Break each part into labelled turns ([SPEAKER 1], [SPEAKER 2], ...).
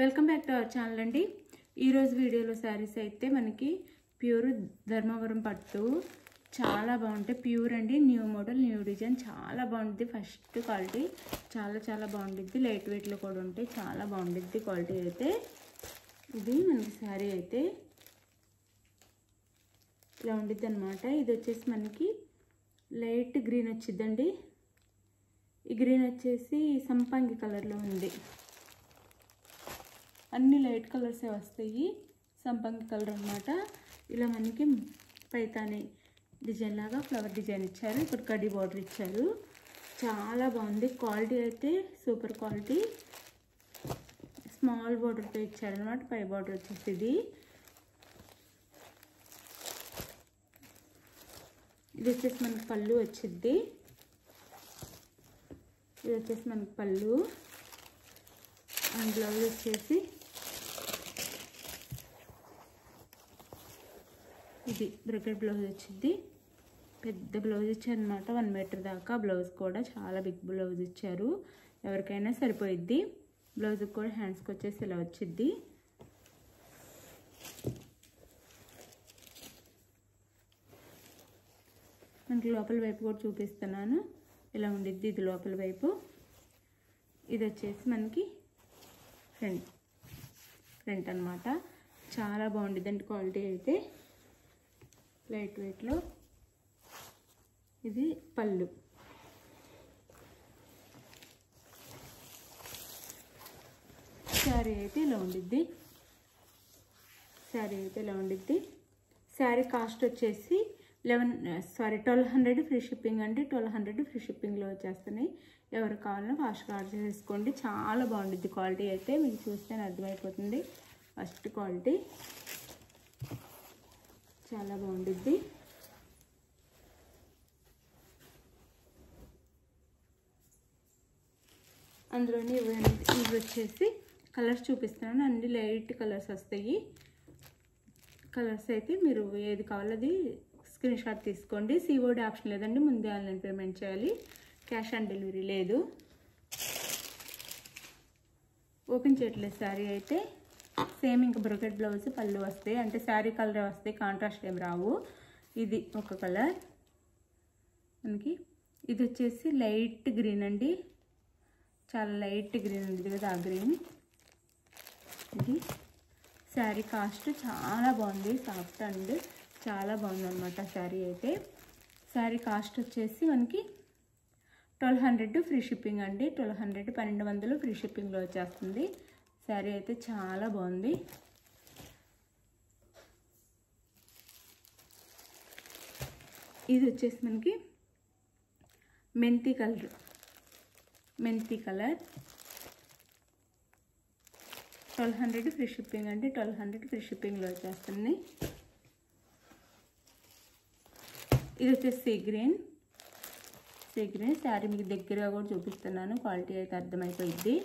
[SPEAKER 1] Welcome back to our channel అండి. ఈరోజు వీడియోలో శారీస్ అయితే మనకి ప్యూర్ ధర్మవరం పట్టు చాలా బాగుంటాయి. ప్యూర్ అండి, న్యూ మోడల్, న్యూ డిజైన్, చాలా బాగుంటుంది. ఫస్ట్ క్వాలిటీ చాలా బాగుంటుంది. లైట్ వెయిట్లో కూడా ఉంటాయి, చాలా బాగుంటుంది క్వాలిటీ అయితే. ఇది మనకి శారీ అయితే ఇలా ఉండిద్ది అనమాట. ఇది వచ్చేసి మనకి లైట్ గ్రీన్ వచ్చిందండి. ఈ గ్రీన్ వచ్చేసి సంపంగి కలర్లో ఉంది. అన్ని లైట్ కలర్సే వస్తాయి. సంపంగి కలర్ అనమాట. ఇలా మనకి పైతాని డిజైన్ లాగా ఫ్లవర్ డిజైన్ ఇచ్చారు. ఇక్కడ కడ్డీ బార్డర్ ఇచ్చారు. చాలా బాగుంది. క్వాలిటీ అయితే సూపర్ క్వాలిటీ. స్మాల్ బార్డర్తో ఇచ్చారు అనమాట. పై బార్డర్ వచ్చేసి ఇది వచ్చేసి మనకి పళ్ళు వచ్చింది. ఇది వచ్చేసి మనకి పళ్ళు అండ్ బ్లౌజ్ వచ్చేసి ఇది బ్రకెట్ బ్లౌజ్ వచ్చింది. పెద్ద బ్లౌజ్ ఇచ్చారు అనమాట. 1 మీటర్ దాకా బ్లౌజ్ కూడా చాలా బిగ్ బ్లౌజ్ ఇచ్చారు. ఎవరికైనా సరిపోయిద్ది. బ్లౌజ్కి కూడా హ్యాండ్స్కి వచ్చేసి ఇలా వచ్చింది. మనకి లోపల వైపు కూడా చూపిస్తున్నాను. ఇలా ఉండిద్ది ఇది లోపల వైపు. ఇది వచ్చేసి మనకి ఫ్రంట్ అన్నమాట. చాలా బాగుండిద్దండి క్వాలిటీ అయితే. లైట్ వెయిట్లో. ఇది పళ్ళు. శారీ అయితే ఇలా ఉండిద్ది. శారీ కాస్ట్ వచ్చేసి 1200 ఫ్రీ షిప్పింగ్ అండి. 1200 ఫ్రీ షిప్పింగ్లో వచ్చేస్తున్నాయి. ఎవరు కావాలన్నా ఫాస్ట్గా ఆర్డర్ చేసుకోండి. చాలా బాగుండిద్ది క్వాలిటీ అయితే. మీకు చూస్తేనే అర్థమైపోతుంది. ఫస్ట్ క్వాలిటీ చాలా బాగుండిద్ది. అందులోనే ఇవి వచ్చేసి కలర్స్ చూపిస్తున్నాను. అన్ని లైట్ కలర్స్ వస్తాయి. కలర్స్ అయితే మీరు ఏది కావాలో అది స్క్రీన్ షాట్ తీసుకోండి. COD ఆప్షన్ లేదండి. ముందే ఆన్లైన్ పేమెంట్ చేయాలి. క్యాష్ ఆన్ డెలివరీ లేదు. ఓపెన్ చేయట్లేదు శారీ అయితే. సేమ్ ఇంకా బ్రొకెట్ బ్లౌజ్, పళ్ళు వస్తాయి. అంటే శారీ కలర్ వస్తాయి, కాంట్రాస్ట్ ఏం రావు. ఇది ఒక కలర్ మనకి. ఇది వచ్చేసి లైట్ గ్రీన్ అండి. చాలా లైట్ గ్రీన్ ఉంది కదా, ఆ గ్రీన్. ఇది శారీ కాస్ట్ చాలా బాగుంది. సాఫ్ట్ అండ్ చాలా బాగుంది అనమాట శారీ అయితే. శారీ కాస్ట్ వచ్చేసి మనకి 1200 ఫ్రీ షిప్పింగ్ అండి. 1200 1200 ఫ్రీ షిప్పింగ్లో వచ్చేస్తుంది. శారీ అయితే చాలా బాగుంది. ఇది వచ్చేసి మనకి మెంతి కలర్. 1200 ఫ్రీ షిప్పింగ్ అండి. 1200 ఫ్రీ షిప్పింగ్లో వచ్చేస్తుంది. ఇది వచ్చేసి సీ గ్రీన్. శారీ మీకు దగ్గరగా కూడా చూపిస్తున్నాను. క్వాలిటీ అయితే అర్థమైపోయింది.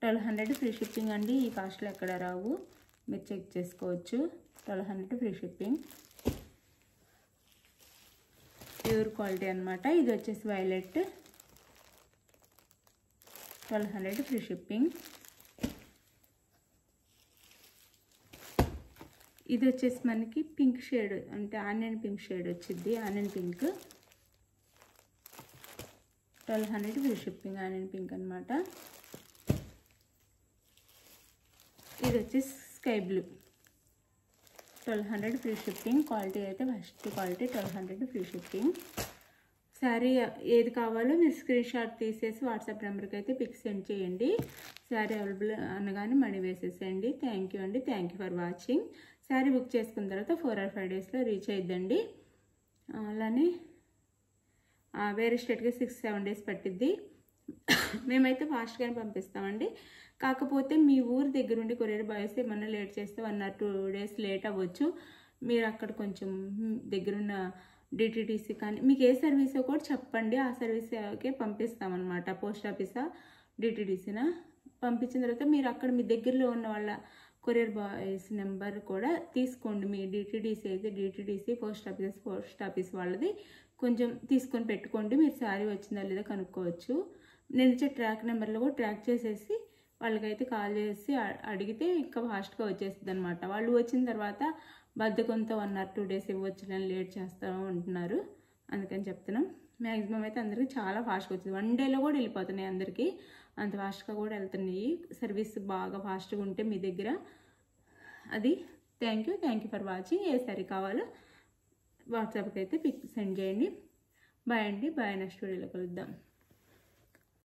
[SPEAKER 1] 1200 ఫ్రీ షిప్పింగ్ అండి. ఈ కాస్ట్లో ఎక్కడ రావు, మీరు చెక్ చేసుకోవచ్చు. 1200 ఫ్రీ షిప్పింగ్. ప్యూర్ క్వాలిటీ అనమాట. ఇది వచ్చేసి వైలెట్. 1200 free shipping. ఇది వచ్చేసి మనకి పింక్ షేడ్, అంటే ఆనియన్ పింక్ షేడ్ వచ్చింది. Onion pink. 1200 free shipping. Onion pink అనమాట. ఇది వచ్చేసి sky blue. 1200 free shipping. Quality అయితే first quality. 1200 free shipping. Sari ఏది కావాలో మీరు స్క్రీన్ షాట్ తీసేసి వాట్సాప్ నెంబర్కి అయితే పిక్ సెండ్ చేయండి. శారీ అవైలబుల్ అనగానే మనీ వేసేసేయండి. థ్యాంక్ యూ అండి. Thank you for watching. Sari book చేసుకున్న తర్వాత 4 or 5 డేస్లో రీచ్ అయిద్దండి. అలానే వేరే స్టేట్కి 6-7 డేస్ పట్టిద్ది. మేమైతే ఫాస్ట్గానే పంపిస్తామండి. కాకపోతే మీ ఊరు దగ్గరుండి కొరియర్ బాయ్స్ ఏమన్నా లేట్ చేస్తే 1 or 2 డేస్ లేట్ అవ్వచ్చు. మీరు అక్కడ కొంచెం దగ్గరున్న DTDC కానీ మీకు ఏ సర్వీసో కూడా చెప్పండి. ఆ సర్వీస్కే పంపిస్తామన్నమాట. పోస్ట్ ఆఫీసా, DTDCనా పంపించిన తర్వాత మీరు అక్కడ మీ దగ్గరలో ఉన్న వాళ్ళ కొరియర్ బాయ్స్ నెంబర్ కూడా తీసుకోండి. మీ DTDC అయితే DTDC, పోస్ట్ ఆఫీస్ వాళ్ళది కొంచెం తీసుకొని పెట్టుకోండి. మీరు శారీ వచ్చిందా లేదా కనుక్కోవచ్చు. నేను ఇచ్చే ట్రాక్ నెంబర్లో కూడా ట్రాక్ చేసేసి వాళ్ళకైతే కాల్ చేసి అడిగితే ఇంకా ఫాస్ట్గా వచ్చేస్తుంది అనమాట. వాళ్ళు వచ్చిన తర్వాత బద్దకంతో 1 or 2 days ఇవ్వచ్చులని లేట్ చేస్తూ ఉంటున్నారు, అందుకని చెప్తున్నాం. మ్యాక్సిమం అయితే అందరికీ చాలా ఫాస్ట్గా వచ్చింది, 1 dayలో కూడా వెళ్ళిపోతున్నాయి అందరికీ, అంత ఫాస్ట్గా కూడా వెళ్తున్నాయి. సర్వీస్ బాగా ఫాస్ట్గా ఉంటే మీ దగ్గర అది. Thank you for watching. A sorry కావాలో వాట్సాప్కి అయితే పిక్ సెండ్ చేయండి. బాయ్ అండి, బాయ్. నెక్స్ట్ వీడియోలో కలుద్దాం.